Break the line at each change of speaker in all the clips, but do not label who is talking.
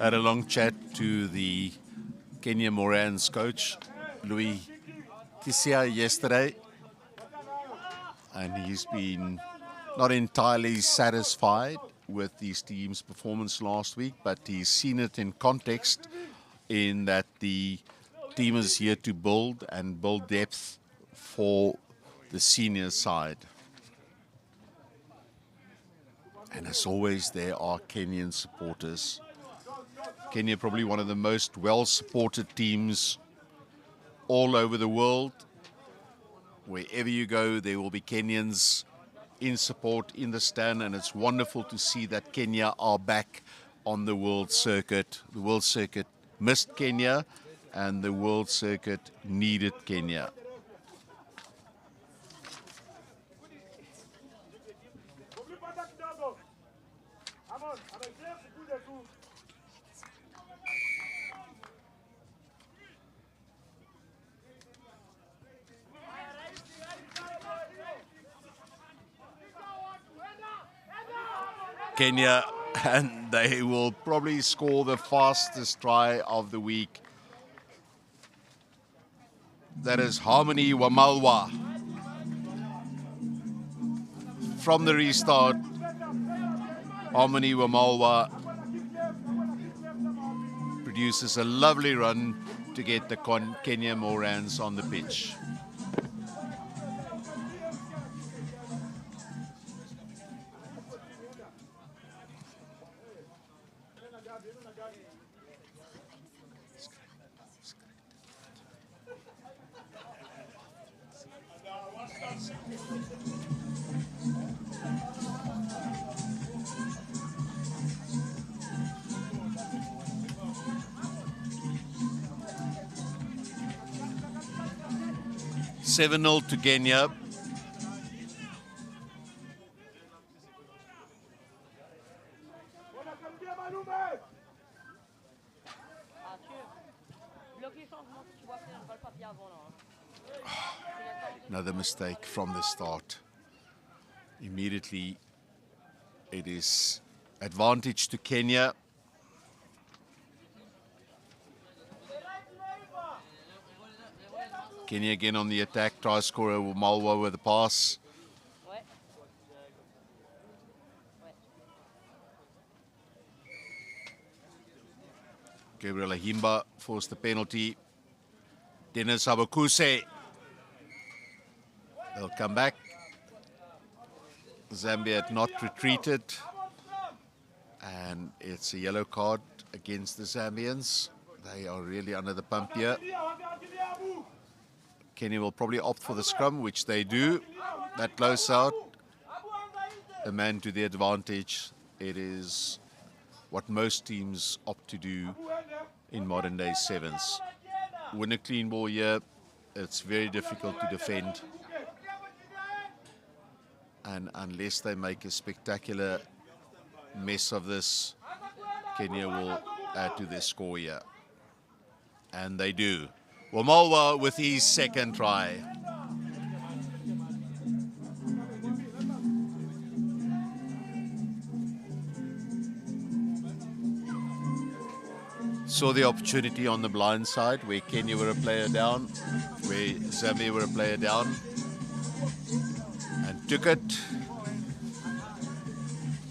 Had a long chat to the Kenya Morans coach, Louis Kisia, yesterday, and he's been not entirely satisfied with his team's performance last week, but he's seen it in context in that the team is here to build and build depth for the senior side. And as always, there are Kenyan supporters. Kenya probably one of the most well-supported teams all over the world. Wherever you go, there will be Kenyans in support in the stand, and it's wonderful to see that Kenya are back on the world circuit. The world circuit missed Kenya, and the world circuit needed Kenya. Kenya, and they will probably score the fastest try of the week. That is Harmony Wamalwa. From the restart, Harmony Wamalwa produces a lovely run to get the Kenya Morans on the pitch. $7-0 to Kenya. Another mistake from the start. Immediately, it is advantage to Kenya. Kenya again on the attack, try scorer Malwa with the pass. Gabriel Ahimba forced the penalty. Dennis Abakuse. They'll come back. Zambia had not retreated. And it's a yellow card against the Zambians. They are really under the pump here. Kenya will probably opt for the scrum, which they do. That close out, a man to the advantage. It is what most teams opt to do in modern day sevens. Win a clean ball here, it's very difficult to defend. And unless they make a spectacular mess of this, Kenya will add to their score here. And they do. Wamalwa with his second try. Saw the opportunity on the blind side where Kenya were a player down, where Zambia were a player down, and took it.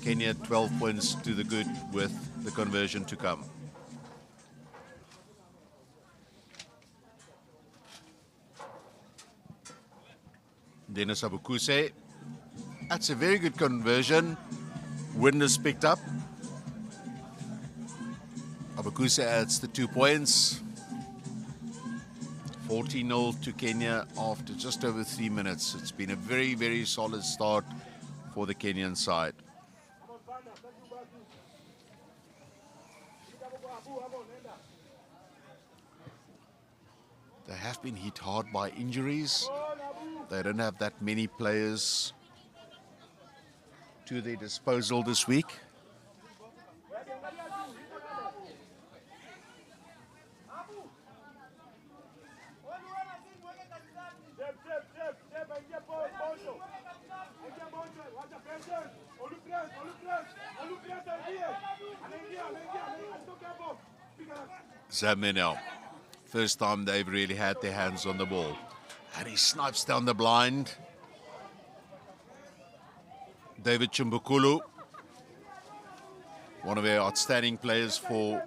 Kenya 12 points to the good with the conversion to come. Dennis Abakuse. That's a very good conversion. Wind is picked up. Abakuse adds the 2 points. 14-0 to Kenya after just over 3 minutes. It's been a very, very solid start for the Kenyan side. They have been hit hard by injuries. They don't have that many players to their disposal this week. Zambia now. First time they've really had their hands on the ball. And he snipes down the blind. David Chimbukulu, one of our outstanding players for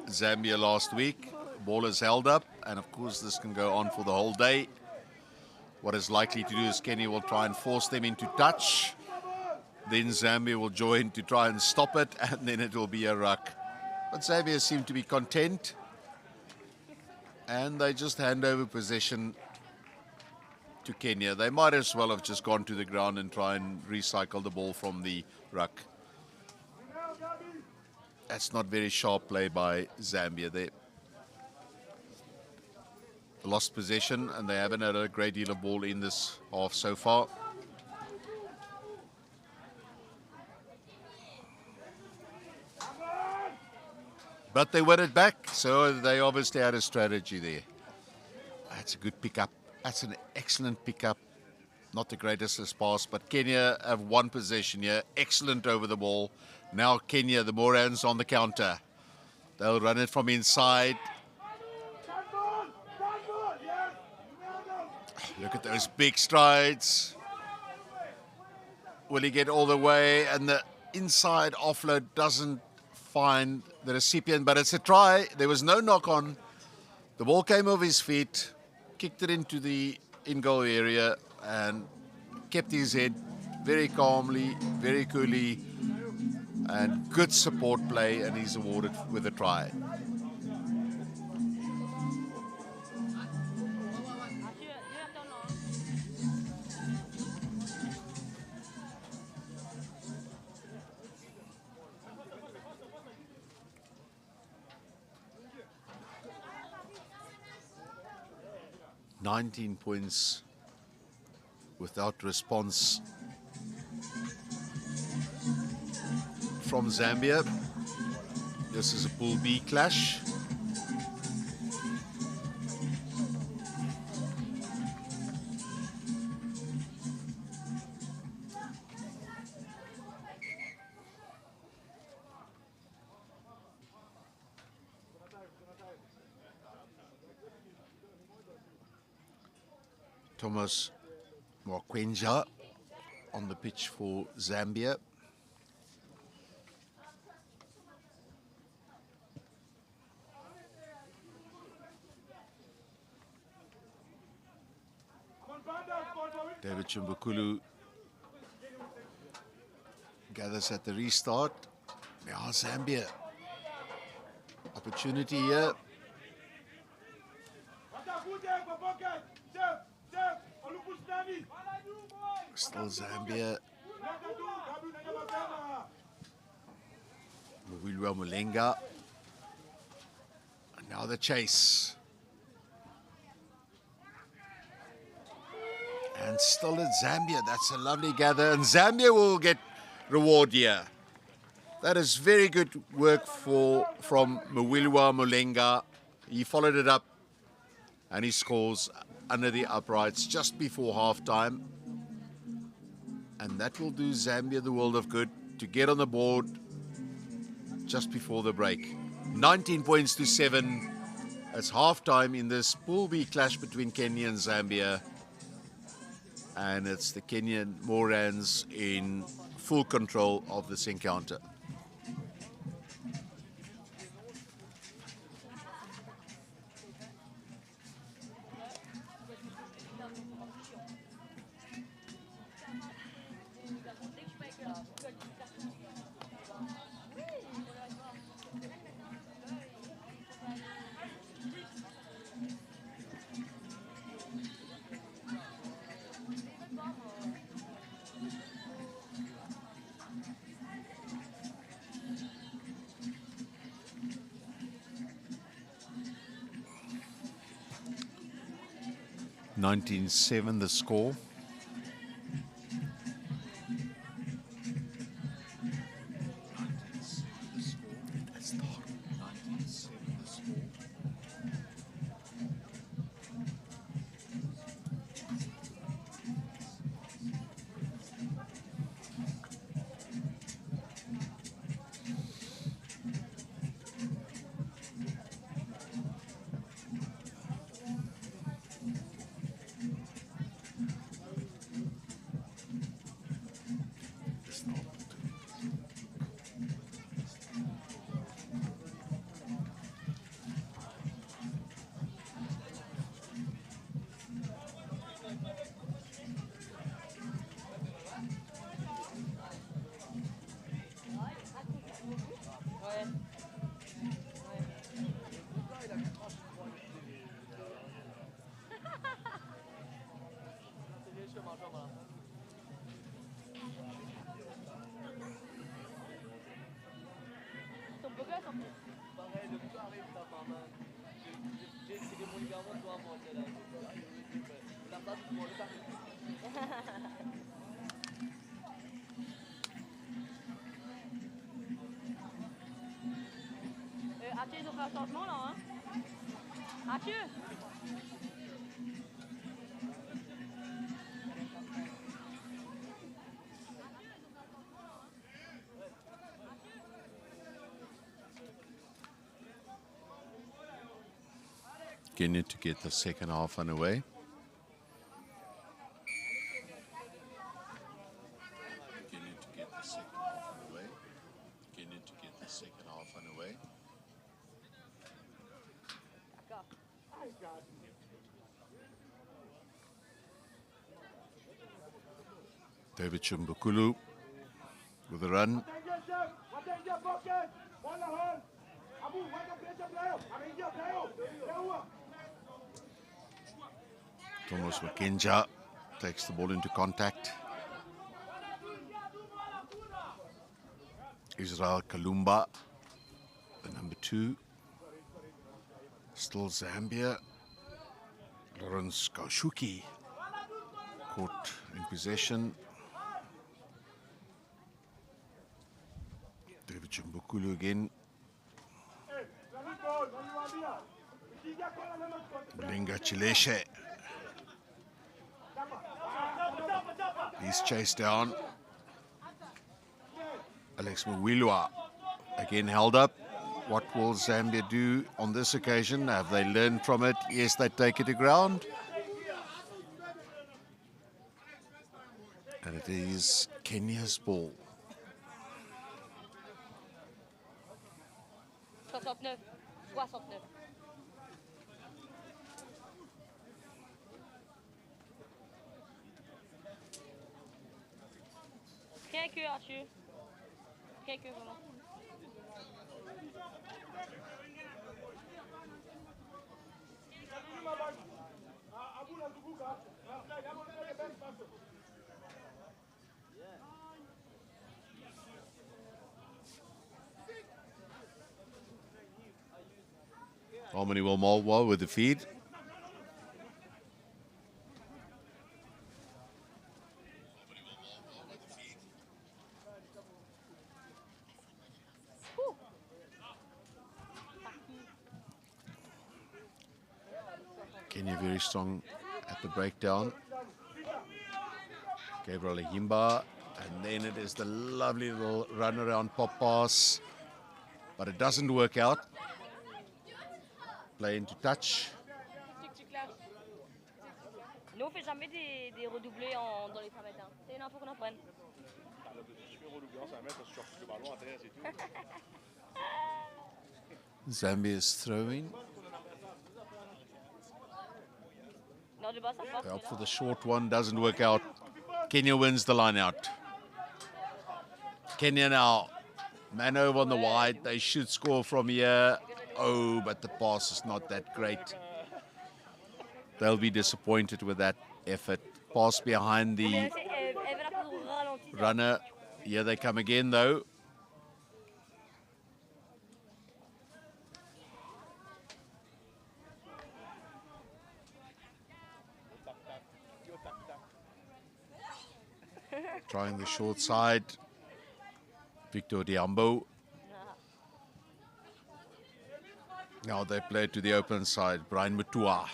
Zambia last week. Ball is held up, and of course this can go on for the whole day. What is likely to do is Kenya will try and force them into touch. Then Zambia will join to try and stop it, and then it will be a ruck. But Zambia seem to be content, and they just hand over possession to Kenya. They might as well have just gone to the ground and try and recycle the ball from the ruck. That's not very sharp play by Zambia there. Lost possession, and they haven't had a great deal of ball in this half so far. But they won it back, so they obviously had a strategy there. That's a good pickup. That's an excellent pickup. Not the greatest as pass, but Kenya have one possession here. Excellent over the ball. Now Kenya, the Morans on the counter. They'll run it from inside. Look at those big strides. Will he get all the way? And the inside offload doesn't find the recipient, but it's a try. There was no knock on. The ball came off his feet, kicked it into the in-goal area, and kept his head very calmly, very coolly, and good support play, and he's awarded with a try. $19 points without response from Zambia. This is a Pool B clash. Thomas Mwakwenja on the pitch for Zambia. David Chimbukulu gathers at the restart. Now Zambia. Opportunity here. Still Zambia. Mulenga. And now the chase. And still it's Zambia. That's a lovely gather. And Zambia will get reward here. That is very good work from Muwilwa Mulenga. He followed it up and he scores under the uprights just before halftime. And that will do Zambia the world of good to get on the board just before the break. 19 points to 7. It's halftime in this Pool B clash between Kenya and Zambia. And it's the Kenyan Morans in full control of this encounter. $19-7 the score.
Arthur, ils ont fait un changement là, hein? Arthur!
Kenya to get the second half underway. Kenya to get the second half underway. Kenya to get the second half underway. David Chumbukulu with a run. Thomas Makenja takes the ball into contact. Israel Kalumba, the number 2. Still Zambia. Lawrence Kaushuki caught in possession. David Chumbukulu again. Mlinga Chileshe. He's chased down. Alex Mwilwa again held up. What will Zambia do on this occasion? Have they learned from it? Yes, they take it to ground. And it is Kenya's ball.
69, 69. Rien que Arthur. Rien que vraiment.
Harmony Walmalwa with the feed. Kenya very strong at the breakdown. Gabriel Ahimba, and then it is the lovely little run around pop pass, but it doesn't work out. Play into touch.
Nous on fait jamais des redoublés dans les 100 mètres. Hein. C'est une info qu'on apprenne.
Zambia is throwing. Out for the short one, doesn't work out. Kenya wins the line out. Kenya now, man over on the wide. They should score from here. Oh, but the pass is not that great. They'll be disappointed with that effort. Pass behind the runner. Here they come again, though. Trying the short side. Victor Diambo. Now they play to the open side. Brian Mutua.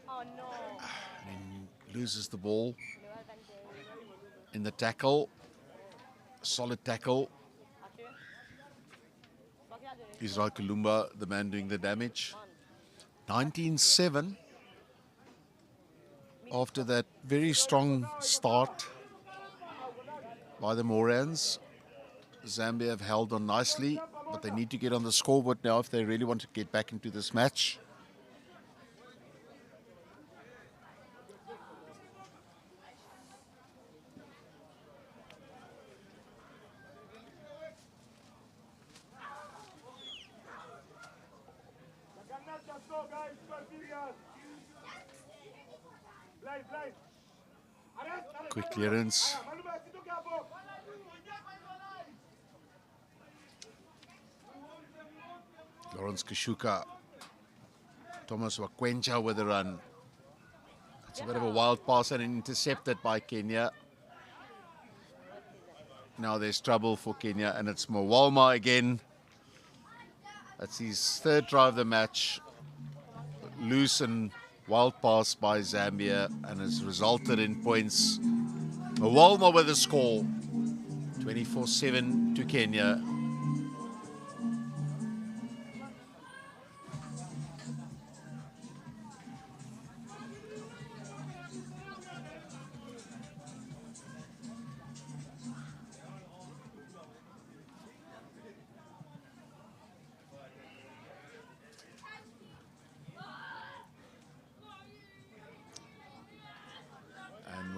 Oh no.
And he loses the ball in the tackle. Solid tackle. Israel Kalumba, the man doing the damage. 19-7. After that very strong start by the Morans, Zambia have held on nicely, but they need to get on the scoreboard now if they really want to get back into this match. Quick clearance. Lawrence Kashuka. Thomas Wakwencha with a run. It's a bit of a wild pass and intercepted by Kenya. Now there's trouble for Kenya, and it's Mwalma again. That's his third try of the match. Loose and wild pass by Zambia, and has resulted in points. Mwalma with the score. 24-7 to Kenya.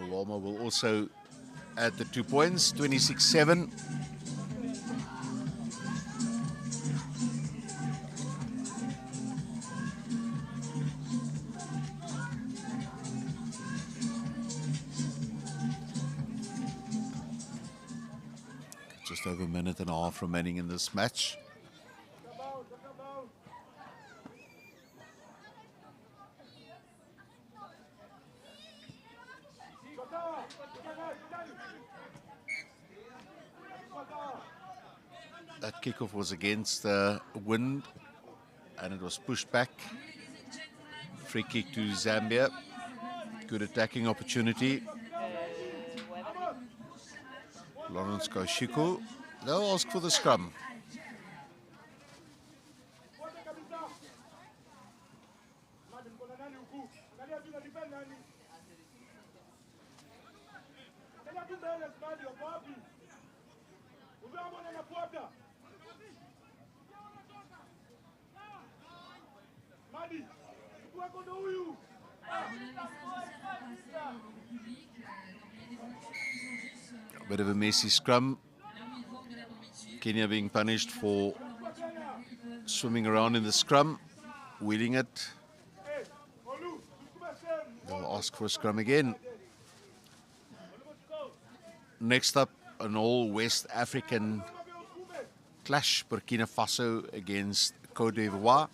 Mwalma will also add the 2 points, 26-7. Just over a minute and a half remaining in this match. That kickoff was against the wind and it was pushed back. Free kick to Zambia. Good attacking opportunity. Lawrence Kashuka. They'll ask for the scrum. A bit of a messy scrum. Kenya being punished for swimming around in the scrum, wheeling it. They'll ask for a scrum again. Next up, an all West African clash, Burkina Faso against Côte d'Ivoire.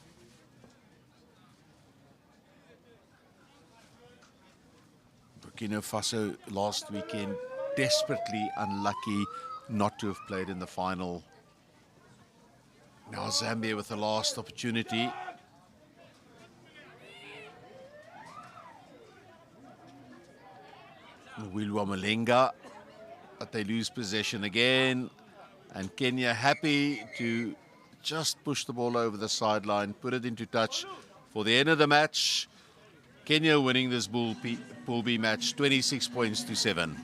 Burkina Faso last weekend desperately unlucky not to have played in the final. Now Zambia with the last opportunity. Wilwa Malenga, but they lose possession again. And Kenya happy to just push the ball over the sideline, put it into touch for the end of the match. Kenya winning this Pool B match, 26 points to 7.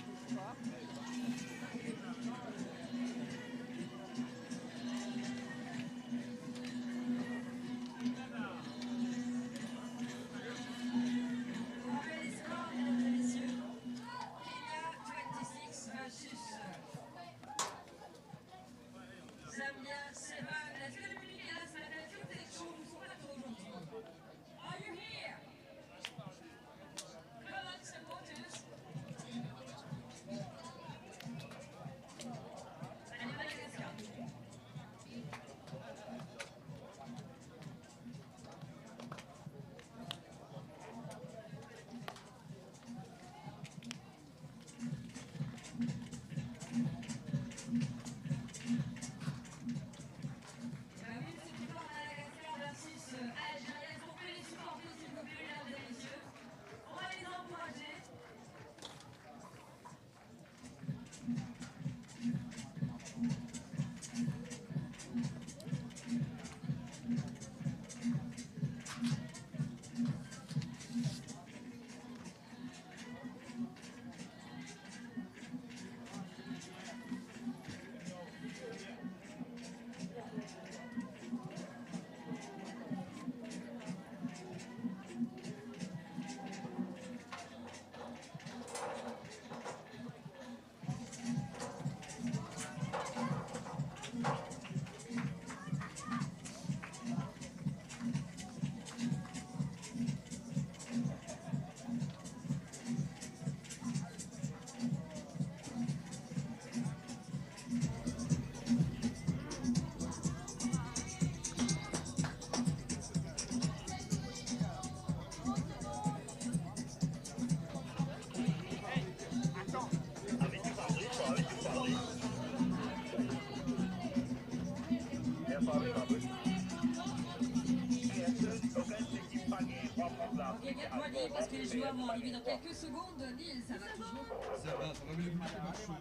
vont arriver dans quelques secondes. Neil, ça va toujours.
Ça va, mais le but est pas chaud.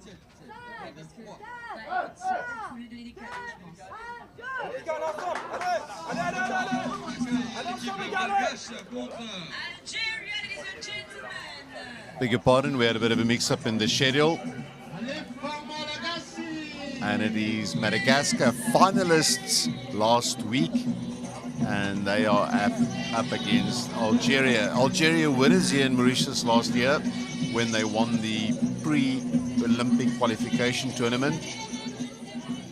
Tiens,
Ouais, parce que, écoute, il faut lui donner des câlins, je pense.
Les gars, l'ensemble, allez ensemble, les gars,
Algeria, ladies and gentlemen.
Beg your pardon, we had a bit of a mix-up in the schedule. And it is Madagascar finalists last week. And they are up against Algeria. Algeria winners here in Mauritius last year when they won the pre-Olympic qualification tournament.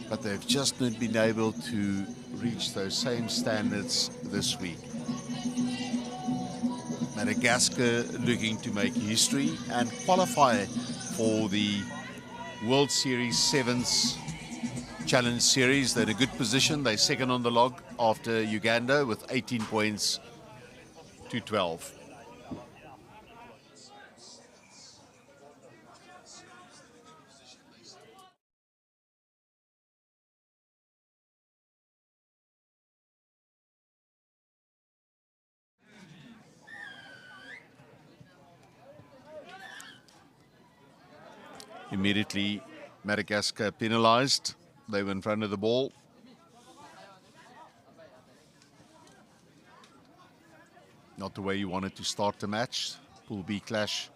But they've just not been able to reach those same standards this week. Madagascar looking to make history and qualify for the World Series 7s Challenge Series. They're in a good position. They're second on the log after Uganda with 18 points to 12. Immediately, Madagascar penalized. They were in front of the ball. Not the way you wanted to start the match. Pool B clash.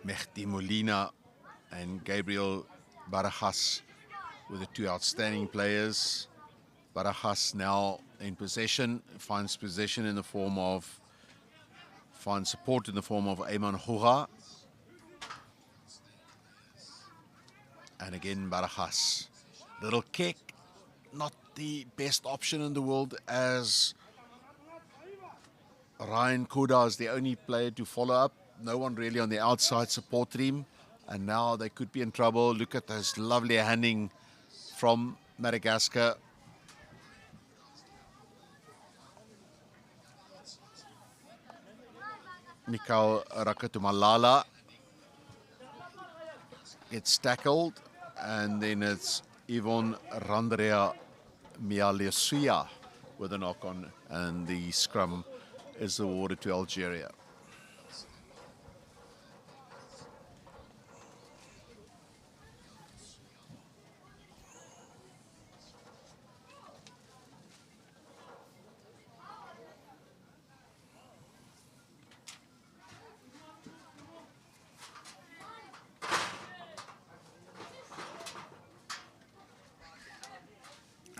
Mehdi Molina and Gabriel Barajas were the two outstanding players. Barajas now in possession, finds possession in the form of, finds support in the form of Ayman Houra. And again, Barajas. Little kick, not the best option in the world, as Ryan Koda is the only player to follow up. No one really on the outside supported him. And now they could be in trouble. Look at this lovely handing from Madagascar. Mikhail Rakatumalala gets tackled, and then it's Yvonne Randrea Mialesuya with a knock on, and the scrum is awarded to Algeria.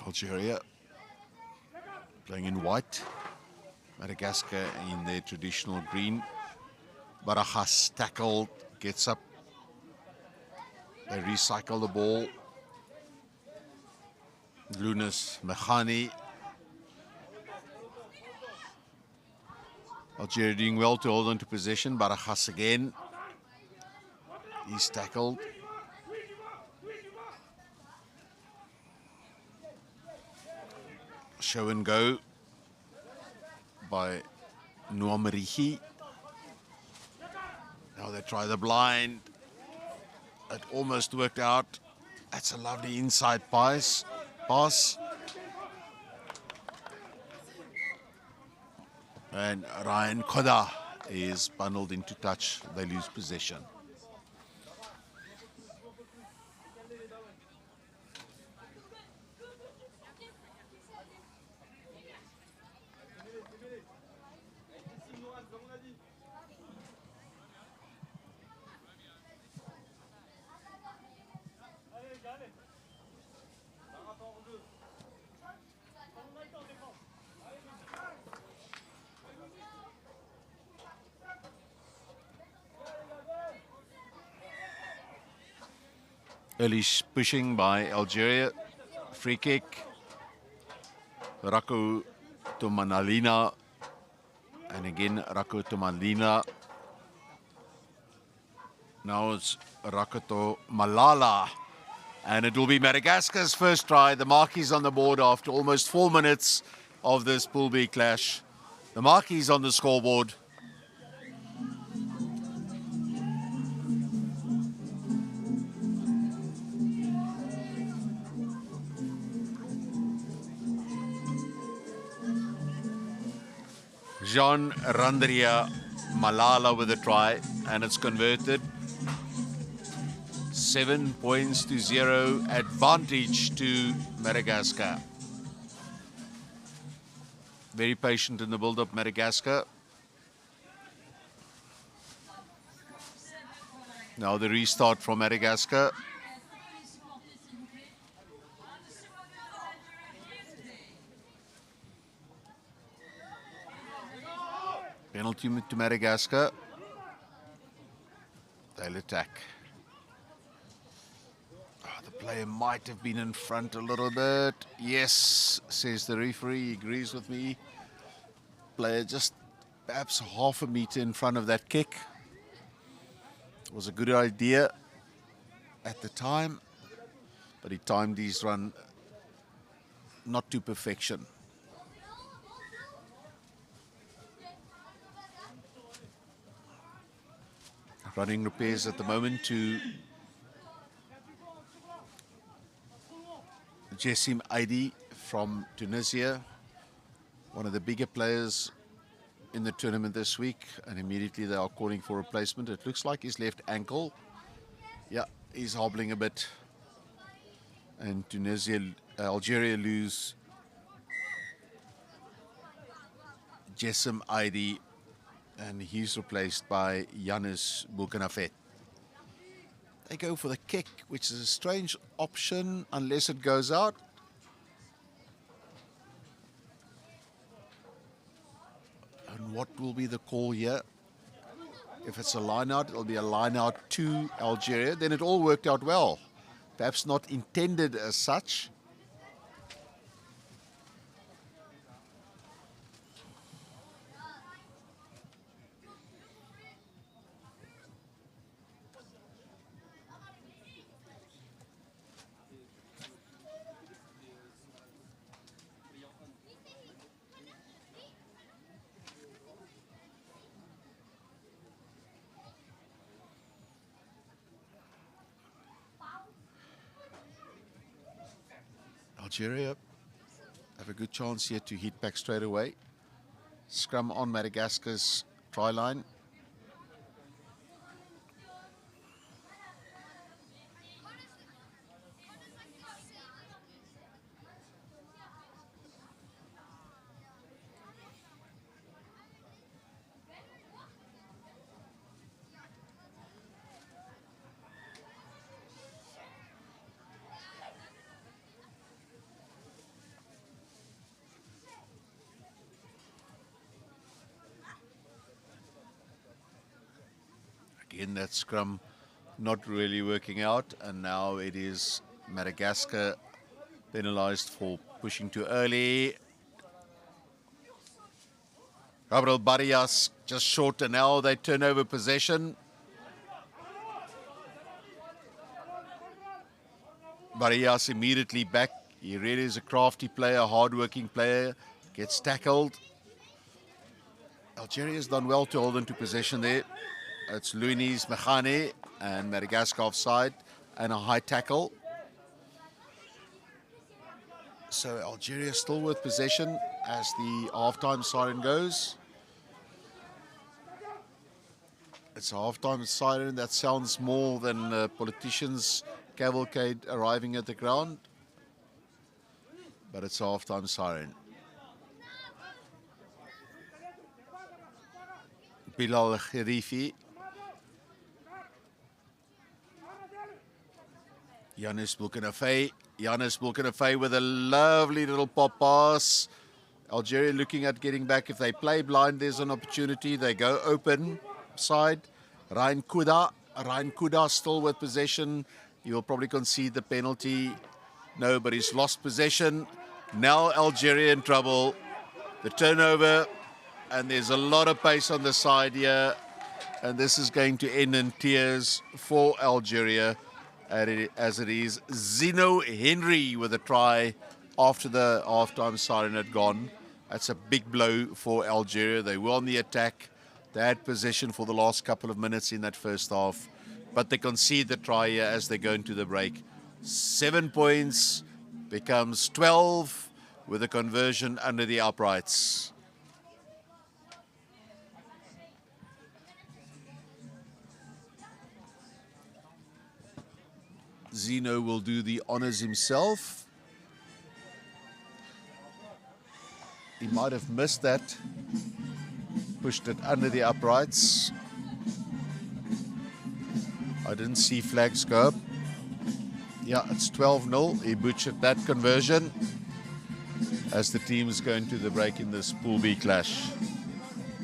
Algeria playing in white, Madagascar in their traditional green. Barajas tackled, gets up. They recycle the ball. Lunas Mehani. Algeria doing well to hold on to possession. Barajas again. He's tackled. Show and go by Nuamarihi. Now they try the blind. It almost worked out. That's a lovely inside pass. And Ryan Koda is bundled into touch. They lose possession. Early pushing by Algeria. Free kick. Rako Tomanalina. And again, Rako Tomanalina. Now it's Rakato Malala. And it will be Madagascar's first try. The marquee's on the board after almost 4 minutes of this Pool B clash. The marquee's on the scoreboard. Jean Randria Malala with a try, and it's converted. 7 points to 0, advantage to Madagascar. Very patient in the build-up, Madagascar. Now the restart from Madagascar. Penalty to Madagascar. They'll attack. The player might have been in front a little bit. Yes, says the referee. He agrees with me. Player just perhaps half a meter in front of that kick. It was a good idea at the time, but he timed his run not to perfection. Running repairs at the moment to Jessim Aidi from Tunisia, one of the bigger players in the tournament this week, and immediately they are calling for replacement. It looks like his left ankle. Yeah, he's hobbling a bit. And Algeria lose Jessim Aidi, and he's replaced by Yanis Bulkanafet. They go for the kick, which is a strange option unless it goes out. And what will be the call here? If it's a line out, it'll be a line out to Algeria. Then it all worked out well. Perhaps not intended as such. Algeria have a good chance here to hit back straight away. Scrum on Madagascar's try line. Again, that scrum not really working out, and now it is Madagascar penalized for pushing too early. Gabriel Barrias just short, and now they turn over possession. Barrias immediately back. He really is a crafty player, hard-working player. Gets tackled. Algeria has done well to hold into possession there. It's Luinis Mechane and Madagascar offside and a high tackle. So Algeria still with possession as the halftime siren goes. It's a halftime siren that sounds more than a politicians' cavalcade arriving at the ground. But it's a halftime siren. Bilal Kherifi. Yanis Bulkanafet with a lovely little pop pass. Algeria looking at getting back. If they play blind, there's an opportunity. They go open side. Ryan Kuda still with possession. He will probably concede the penalty. No, but he's lost possession. Now Algeria in trouble. The turnover, and there's a lot of pace on the side here. And this is going to end in tears for Algeria. As it is Zino Henry with a try after the halftime siren had gone. That's a big blow for Algeria. They were on the attack. They had possession for the last couple of minutes in that first half, but they concede the try here as they go into the break. 7 points becomes 12 with a conversion under the uprights. Zeno will do the honors himself. He might have missed that. Pushed it under the uprights. I didn't see flags go up. Yeah, it's 12-0. He butchered that conversion as the teams go into the break in this Pool B clash.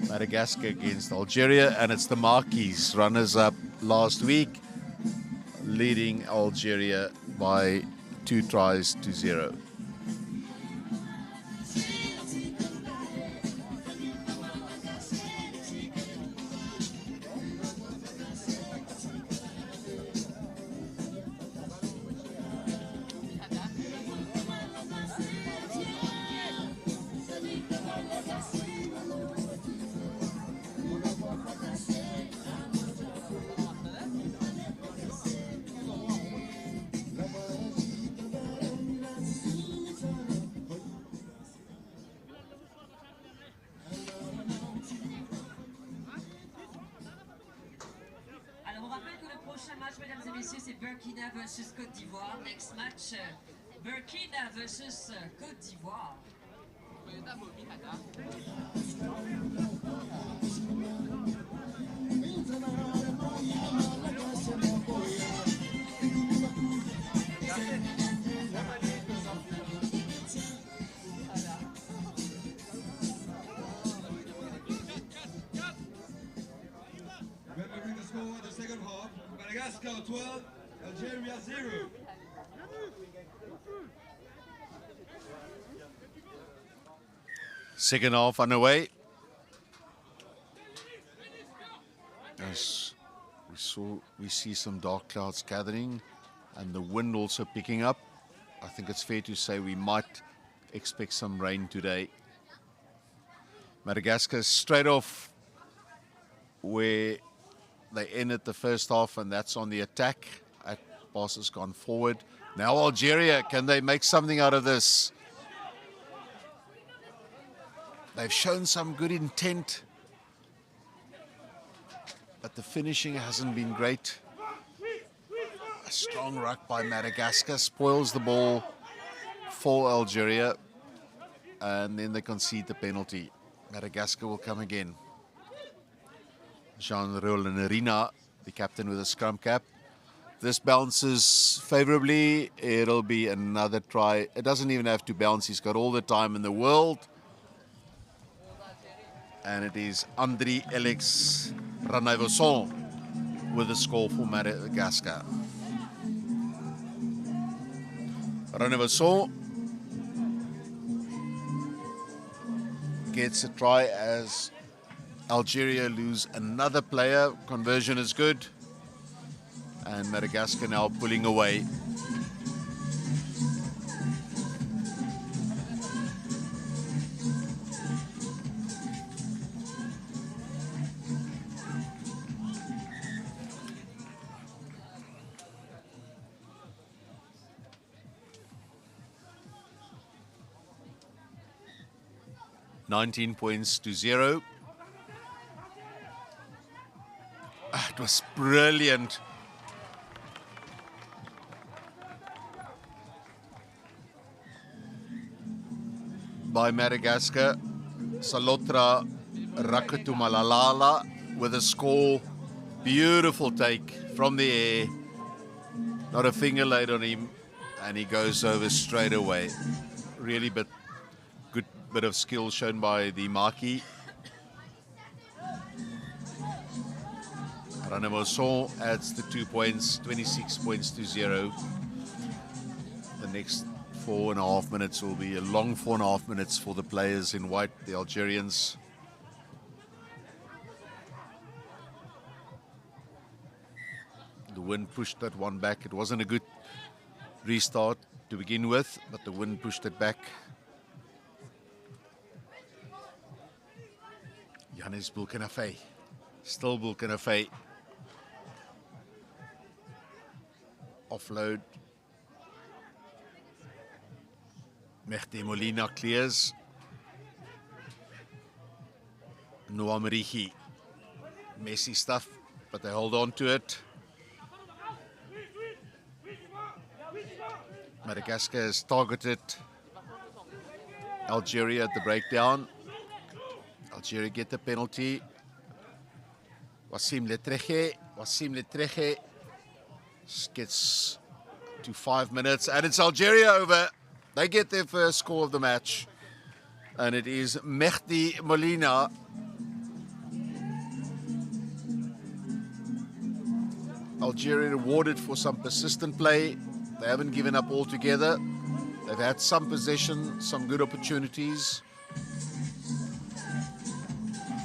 Madagascar against Algeria, and it's the Marquis, runners-up last week, leading Algeria by 2-0.
Alors on rappelle que le prochain match, mesdames et messieurs, c'est Burkina versus Côte d'Ivoire. Next match, Burkina versus Côte d'Ivoire.
Remembering the score of the second half, Madagascar 12, Algeria 0.
Second half underway. As we see some dark clouds gathering and the wind also picking up. I think it's fair to say we might expect some rain today. Madagascar straight off where they ended the first half, and that's on the attack. That pass has gone forward. Now Algeria, can they make something out of this? They've shown some good intent, but the finishing hasn't been great. A strong ruck by Madagascar spoils the ball for Algeria, and then they concede the penalty. Madagascar will come again. Jean Roland-Rina, the captain with a scrum cap. This bounces favorably. It'll be another try. It doesn't even have to bounce. He's got all the time in the world. And it is Andri Alex Ranaivoson with the score for Madagascar. Ranaivoson gets a try as Algeria lose another player. Conversion is good. And Madagascar now pulling away. (19-0). It was brilliant. By Madagascar, Salotra Rakatumalalala with a score. Beautiful take from the air. Not a finger laid on him, and he goes over straight away. Really good bit of skill shown by the Marquis. Ranaivoson adds the 2 points, 26-0. The next 4.5 minutes will be a long 4.5 minutes for the players in white, the Algerians. The wind pushed that one back. It wasn't a good restart to begin with, but the wind pushed it back. Yannis Bulkenafé, still Bulkenafé. Offload. Mehdi Molina clears. Noah Marihi. Messy stuff, but they hold on to it. Madagascar has targeted Algeria at the breakdown. Algeria get the penalty. Wassim Letreche gets to 5 minutes, and it's Algeria over. They get their first score of the match, and it is Mehdi Molina. Algeria rewarded for some persistent play. They haven't given up altogether. They've had some possession, some good opportunities.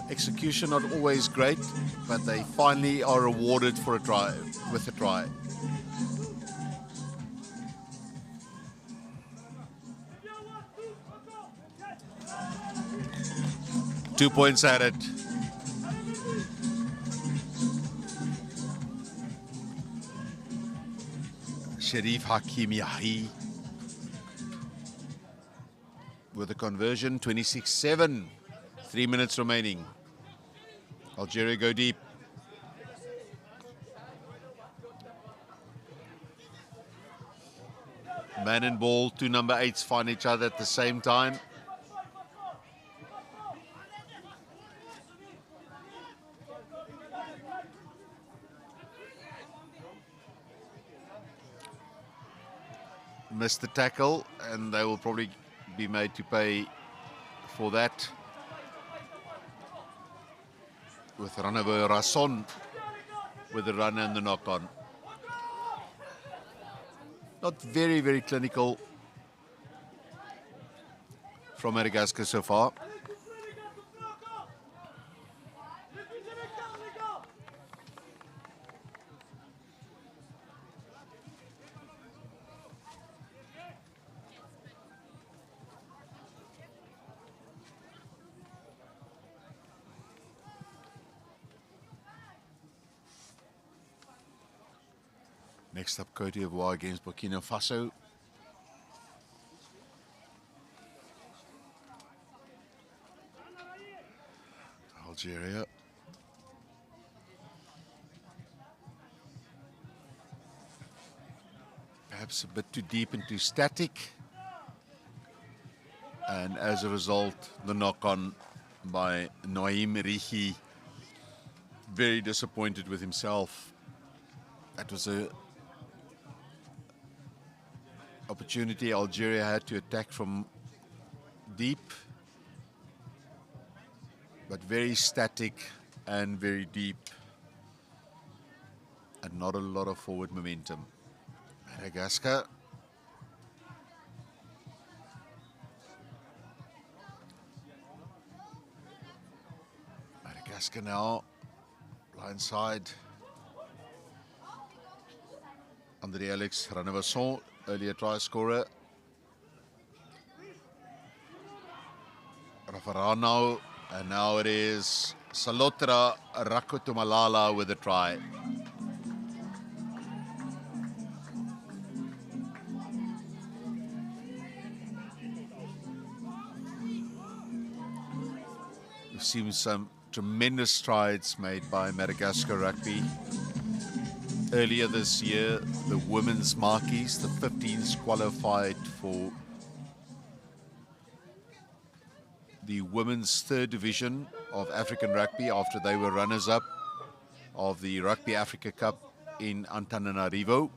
Execution not always great, but they finally are rewarded for a try, with a try. Two points added. Sherif Hakim Yahi with a conversion, 26-7. 3 minutes remaining. Algeria go deep. Man and ball, two number 8s find each other at the same time. Missed the tackle, and they will probably be made to pay for that. With Ranavo Rasson with the run and the knock-on. Not very, very clinical from Madagascar so far. Next up, Cote d'Ivoire against Burkina Faso. Algeria. Perhaps a bit too deep and too static. And as a result, the knock-on by Noaim Rihi. Very disappointed with himself. That was a opportunity Algeria had to attack from deep, but very static and very deep, and not a lot of forward momentum. Madagascar. Madagascar now, blind side. André Alex Ranavasson, earlier try scorer. Rafaranao, and now it is Salotra Rakotomalala with a try. We've seen some tremendous strides made by Madagascar rugby. Earlier this year, the women's marquees, the 15s, qualified for the women's third division of African rugby after they were runners-up of the Rugby Africa Cup in Antananarivo.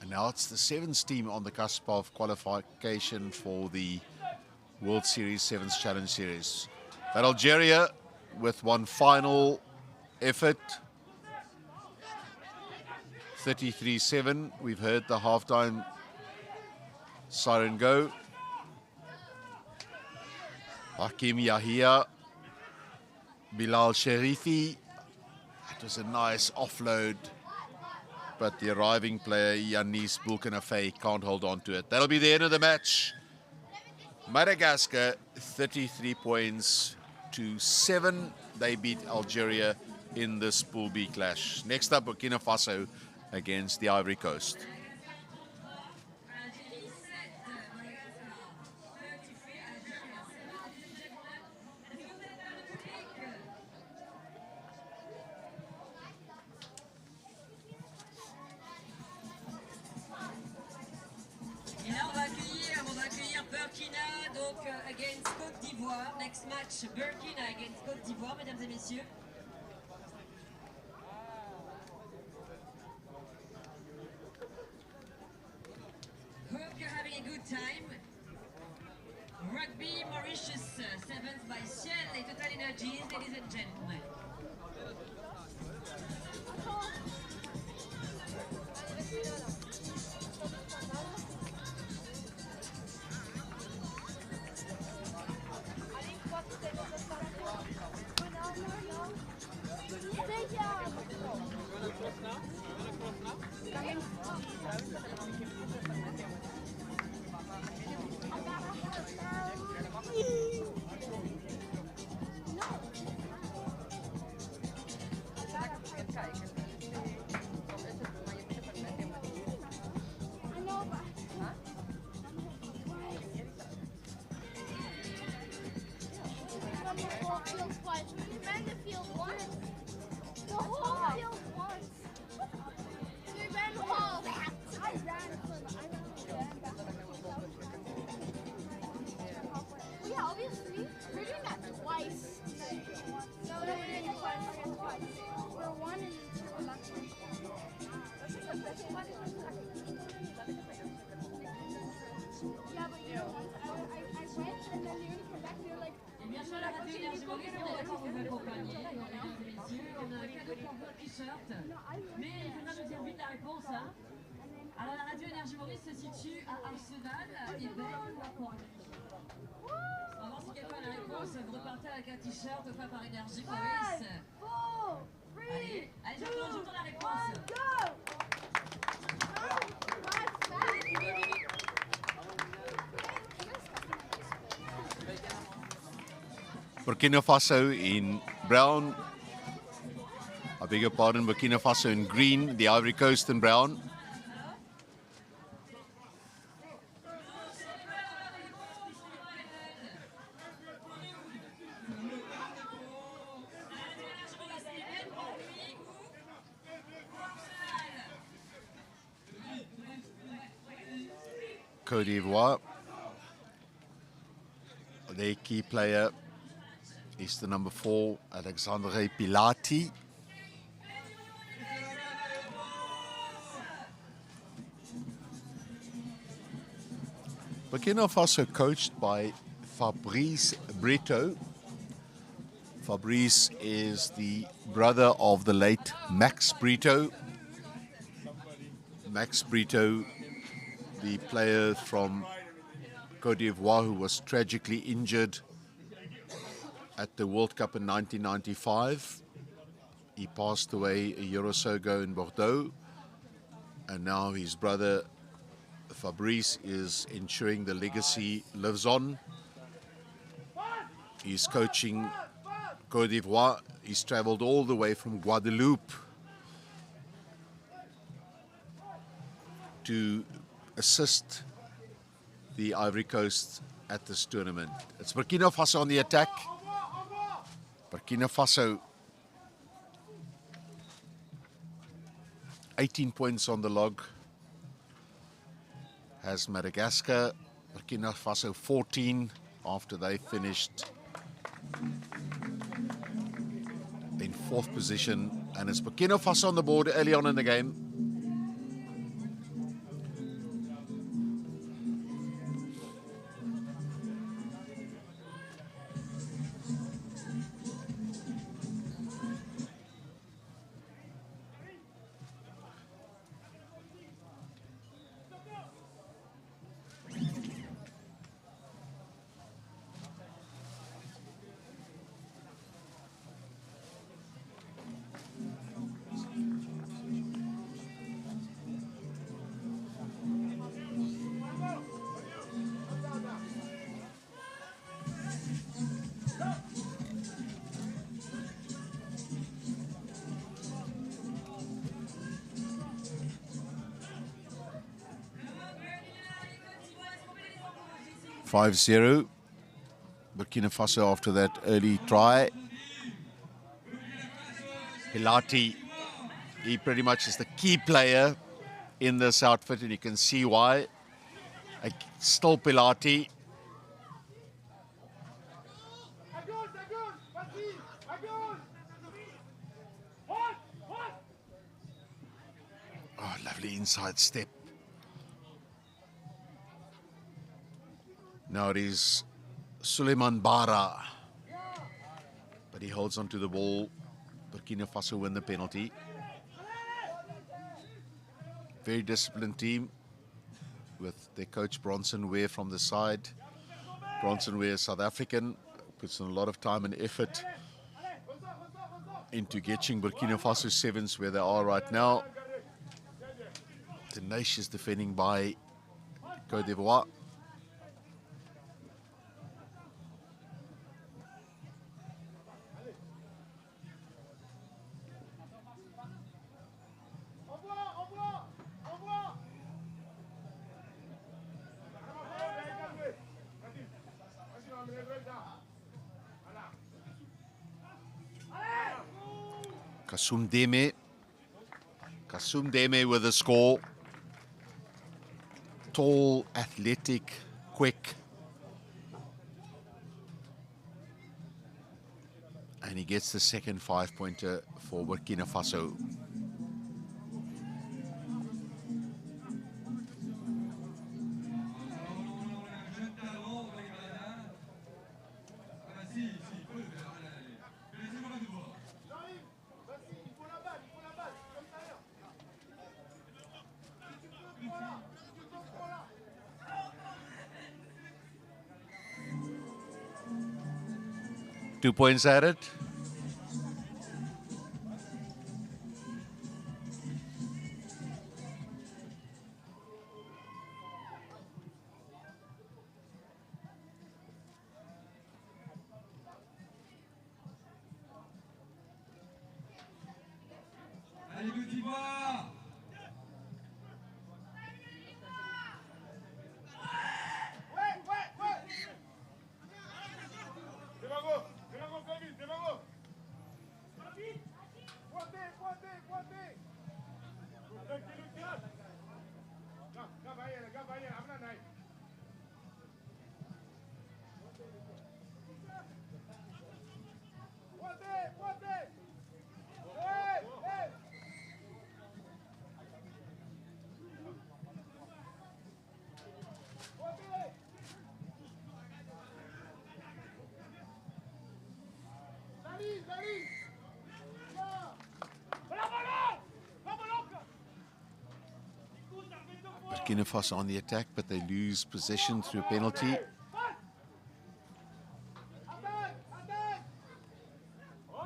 And now it's the 7s team on the cusp of qualification for the World Series 7s Challenge Series. But Algeria, with one final effort, 33-7. We've heard the halftime siren go. Hakim Yahia, Bilal Sherifi. It was a nice offload, but the arriving player, Yanis Bulkanafei, can't hold on to it. That'll be the end of the match. Madagascar, 33 points to 7. They beat Algeria in this Pool B clash. Next up, Burkina Faso against the Ivory Coast.
Burkina donc against Côte d'Ivoire. Next match, Burkina against Côte d'Ivoire, mesdames et messieurs. Hope you're having a good time. Rugby Mauritius7s by Shell et Total Energies, ladies and gentlemen. Mais il faudra nous dire vite la réponse. Hein. Alors la radio Énergie Maurice se situe à Arsenal et Berne ou à Port. On va voir si quelqu'un a la réponse. Vous repartez avec un t-shirt offert par Énergie Maurice. Allez, j'entends la réponse.
Burkina Faso in brown. I beg your pardon, Burkina Faso in green, the Ivory Coast in brown. Côte d'Ivoire. Their key player is the number 4, Alexandre Pilati. Burkina Faso coached by Fabrice Brito. Fabrice is the brother of the late Max Brito. Max Brito, the player from Côte d'Ivoire who was tragically injured at the World Cup in 1995. He passed away a year or so ago in Bordeaux, and now his brother Fabrice is ensuring the legacy lives on. He's coaching Côte d'Ivoire. He's traveled all the way from Guadeloupe to assist the Ivory Coast at this tournament. It's Burkina Faso on the attack. Burkina Faso 18 points on the log. Has Madagascar. Burkina Faso 14 after they finished in 4th position. And it's Burkina Faso on the board early on in the game. (5-0). Burkina Faso after that early try. Pilati, he pretty much is the key player in this outfit, and you can see why. Still Pilati, inside step. Now it is Suleiman Bara, but he holds onto the ball. Burkina Faso win the penalty. Very disciplined team with their coach Bronson Ware from the side. Bronson Ware, South African, puts in a lot of time and effort into getting Burkina Faso sevens where they are right now. Tenacious defending by Côte d'Ivoire. Kasum Deme with a score. Tall, athletic, quick. And he gets the second 5-pointer for Burkina Faso. Two points added.
Allez, Côte d'Ivoire!
Burkina Faso on the attack, but they lose possession through a penalty.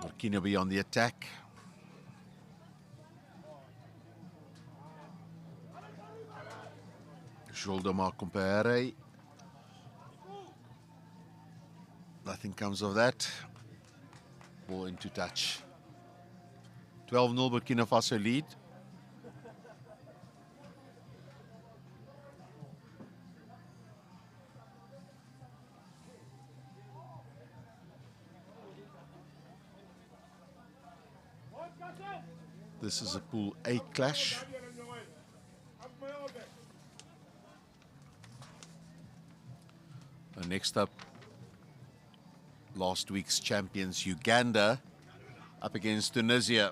Burkina be on the attack. Joldemar Compere. Nothing comes of that. Ball into touch. 12-0 Burkina Faso lead. This is a Pool A clash. And next up, last week's champions Uganda up against Tunisia.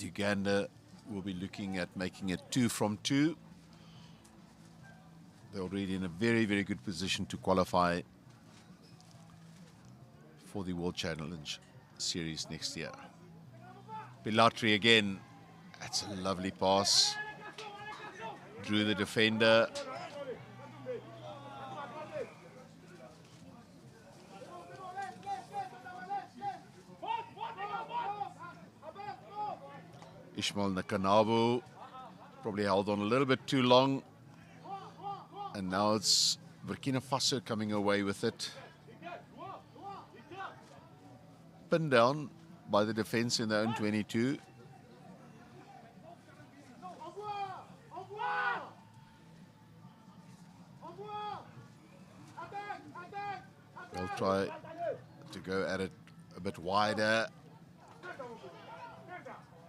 Uganda will be looking at making it 2 from 2. They're already in a very, very good position to qualify for the World Challenge Series next year. Pilatri again. That's a lovely pass. Drew the defender. Ishmael Nakanabu probably held on a little bit too long. And now it's Burkina Faso coming away with it. Pinned down by the defense in their own 22. They'll try to go at it a bit wider.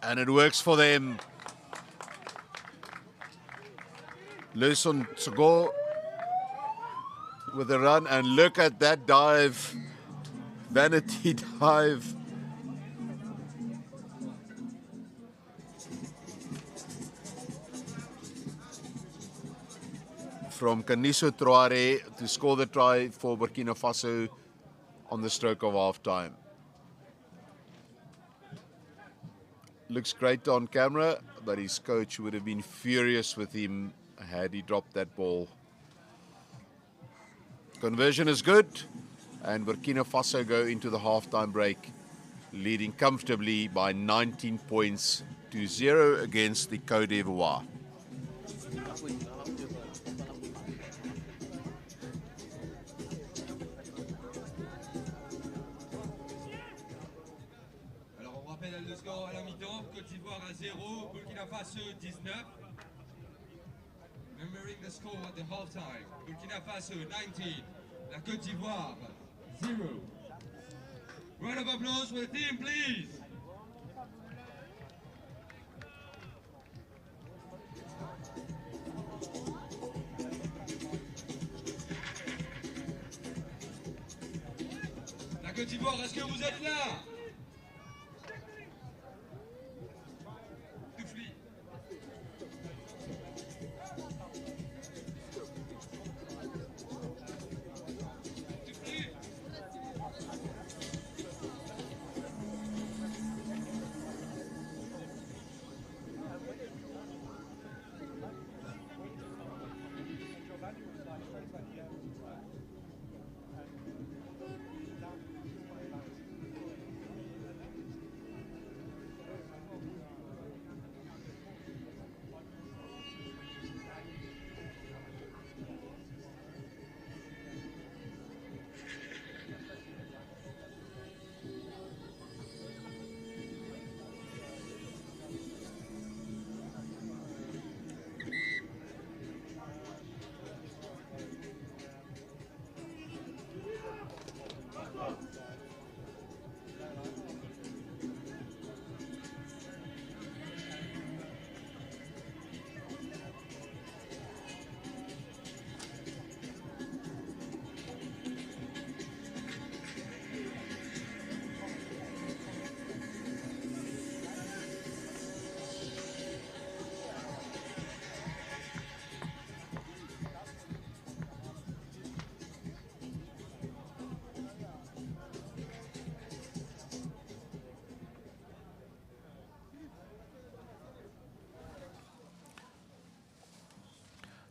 And it works for them. Leuson Tsogo with a run, and look at that dive. Vanity dive. from Kaniso Traore to score the try for Burkina Faso on the stroke of half-time. Looks great on camera, but his coach would have been furious with him had he dropped that ball. Conversion is good, and Burkina Faso go into the half-time break, leading comfortably by 19 points to 0 against the Côte d'Ivoire.
Alors on rappelle le score à la mi-temps, Côte d'Ivoire à 0, Burkina Faso 19. Remembering the score at the half-time, Burkina Faso 19, la Côte d'Ivoire 0. Round of applause for the team, please. La Côte d'Ivoire, est-ce que vous êtes là? Toufli. Toufli.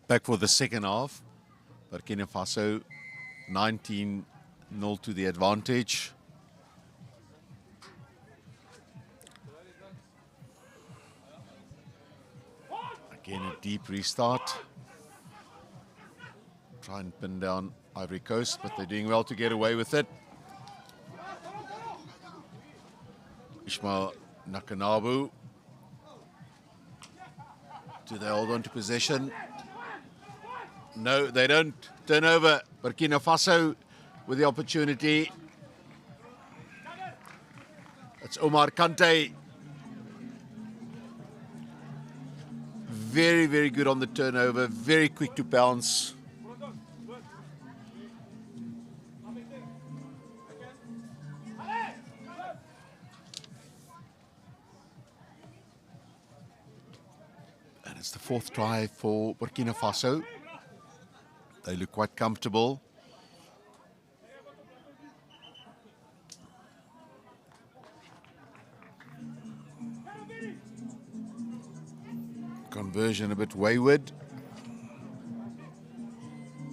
Back for the second half. Burkina Faso 19-0 to the advantage. Again, a deep restart. Try and pin down Ivory Coast, but they're doing well to get away with it. Ishmael Nakanabu. Do they hold on to possession? No, they don't. Turnover. Burkina Faso with the opportunity. It's Omar Kante. Very, very good on the turnover. Very quick to bounce. And it's the fourth try for Burkina Faso. They look quite comfortable. Conversion a bit wayward.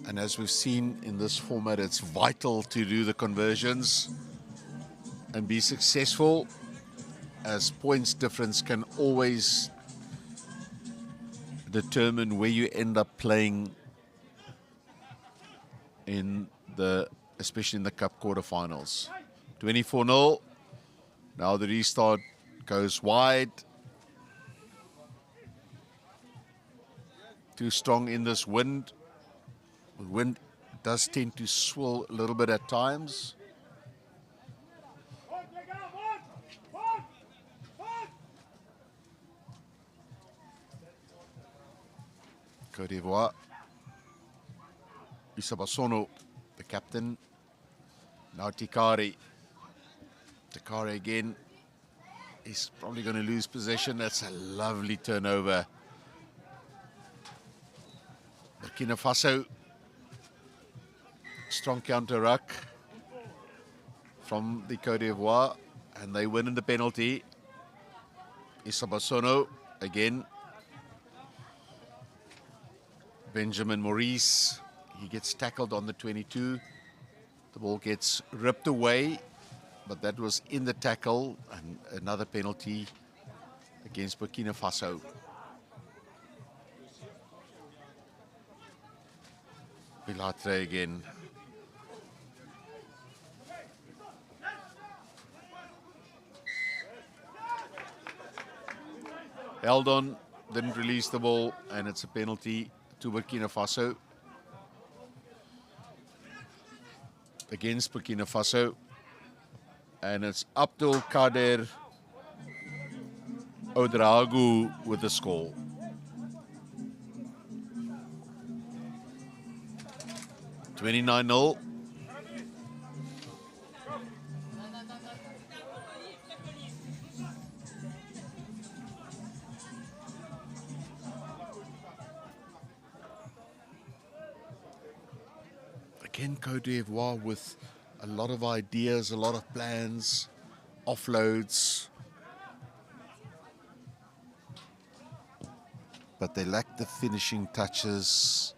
And as we've seen in this format, it's vital to do the conversions and be successful, as points difference can always determine where you end up playing in the, especially in the Cup quarterfinals. 24-0. Now the restart goes wide. Too strong in this wind. The wind does tend to swirl a little bit at times. Côte d'Ivoire. Isabasono, the captain. Now Tikari. Tikari again. He's probably going to lose possession. That's a lovely turnover. Burkina Faso, strong counter ruck from the Côte d'Ivoire, and they win in the penalty. Isabasono again. Benjamin Maurice, he gets tackled on the 22. The ball gets ripped away, but that was in the tackle, and another penalty against Burkina Faso. Pilatre again. Held on, didn't release the ball, and it's a penalty to Burkina Faso. Against Burkina Faso. And it's Abdul Kader Ouedraogo with the score. $29-0. Again, Côte d'Ivoire with a lot of ideas, a lot of plans, offloads. But they lack the finishing touches.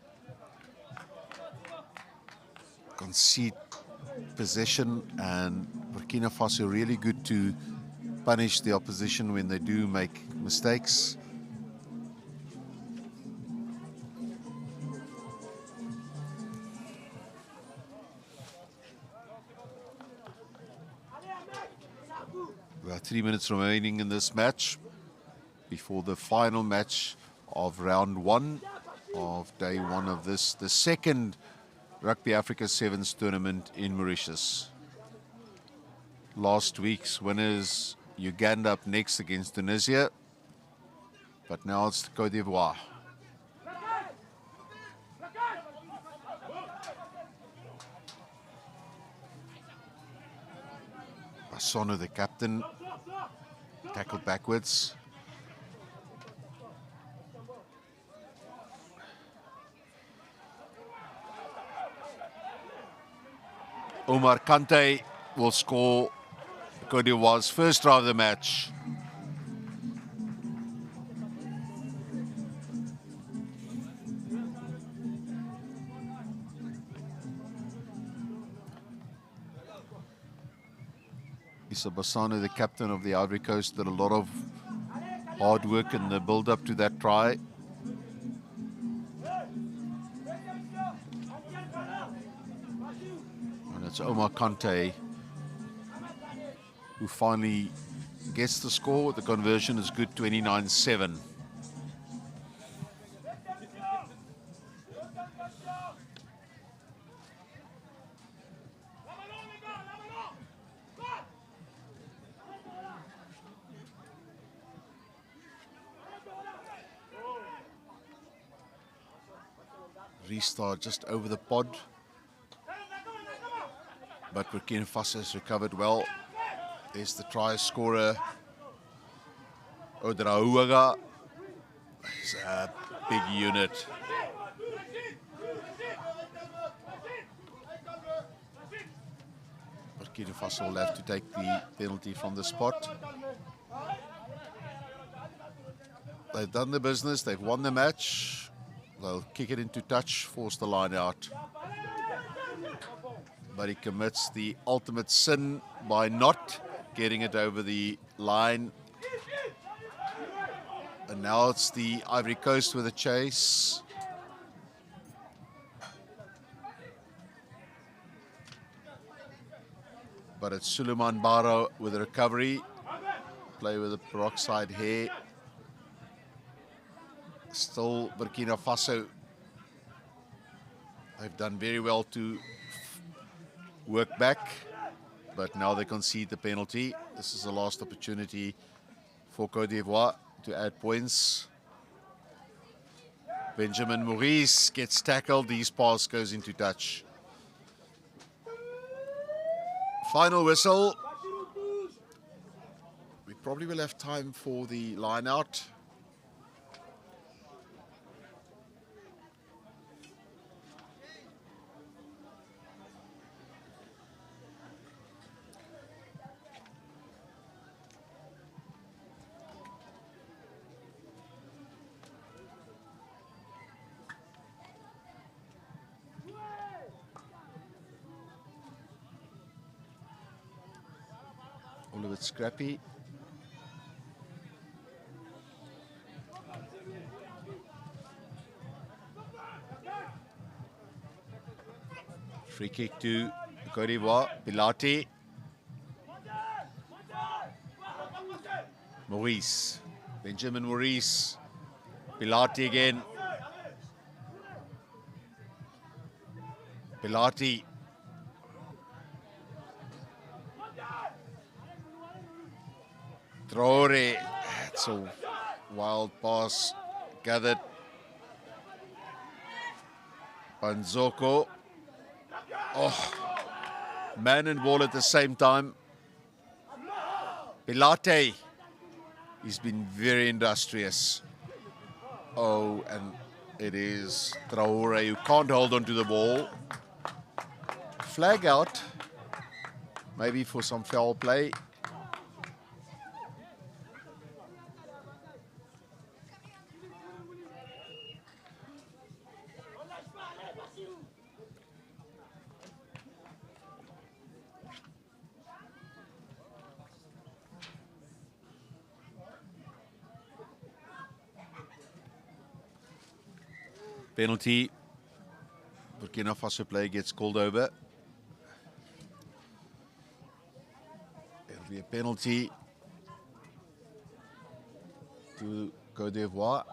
Concede possession, and Burkina Faso really good to punish the opposition when they do make mistakes. We have 3 minutes remaining in this match before the final match of round 1 of day 1 of this, the second Rugby Africa Sevens tournament in Mauritius. Last week's winners, Uganda up next against Tunisia, but now it's Côte d'Ivoire. Basono, the captain, tackled backwards. Omar Kante will score Côte d'Ivoire's first try of the match. Issa Bassano, the captain of the Ivory Coast, did a lot of hard work in the build-up to that try. And it's Omar Kante who finally gets the score. The conversion is good, 29-7. Restart just over the pod, but Burkina Faso has recovered well. There's the try scorer, Ouedraogo. It's a big unit. Burkina Faso will have to take the penalty from the spot. They've done the business, they've won the match. They'll kick it into touch, force the line out. But he commits the ultimate sin by not getting it over the line. And now it's the Ivory Coast with a chase. But it's Suleiman Baro with a recovery. Play with the peroxide hair. Still Burkina Faso. They've done very well to work back, but now they concede the penalty. This is the last opportunity for Côte d'Ivoire to add points. Benjamin Maurice gets tackled. His pass goes into touch. Final whistle. We probably will have time for the line out. a bit scrappy. Free kick to Côte d'Ivoire. Pilati. Maurice. Benjamin Maurice. Pilati again. Pilati. Traore. That's a wild pass. Gathered. Banzoko. Oh, man and ball at the same time. Pilate. He's been very industrious. Oh, and it is Traore who can't hold on to the ball. Flag out. Maybe for some foul play. Penalty. Burkina Faso player gets called over. It'll be a penalty to Côte d'Ivoire.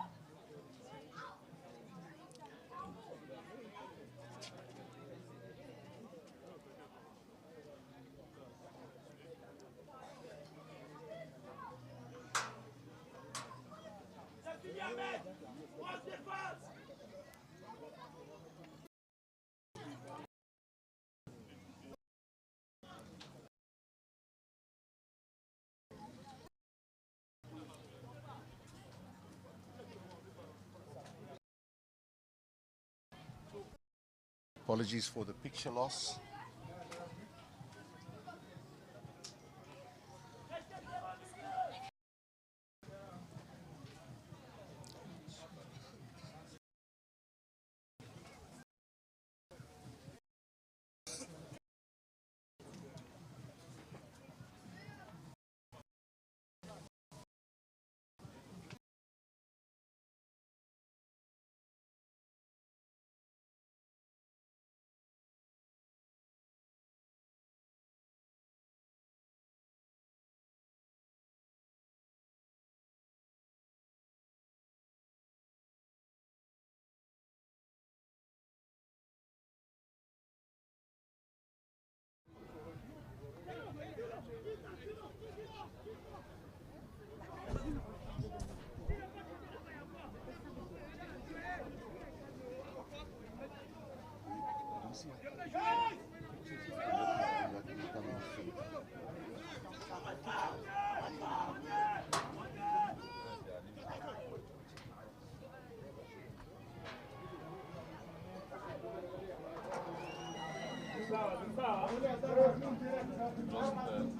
Apologies for the picture loss.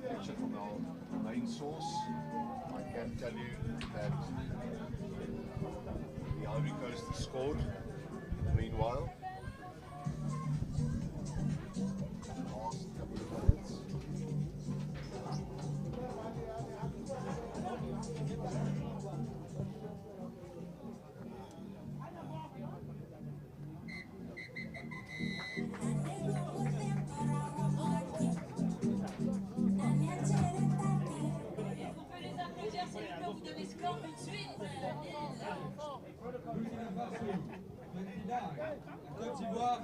Picture from our main source. I can tell you that the Ivory Coast has scored. Meanwhile, last couple of minutes.
Côte d'Ivoire.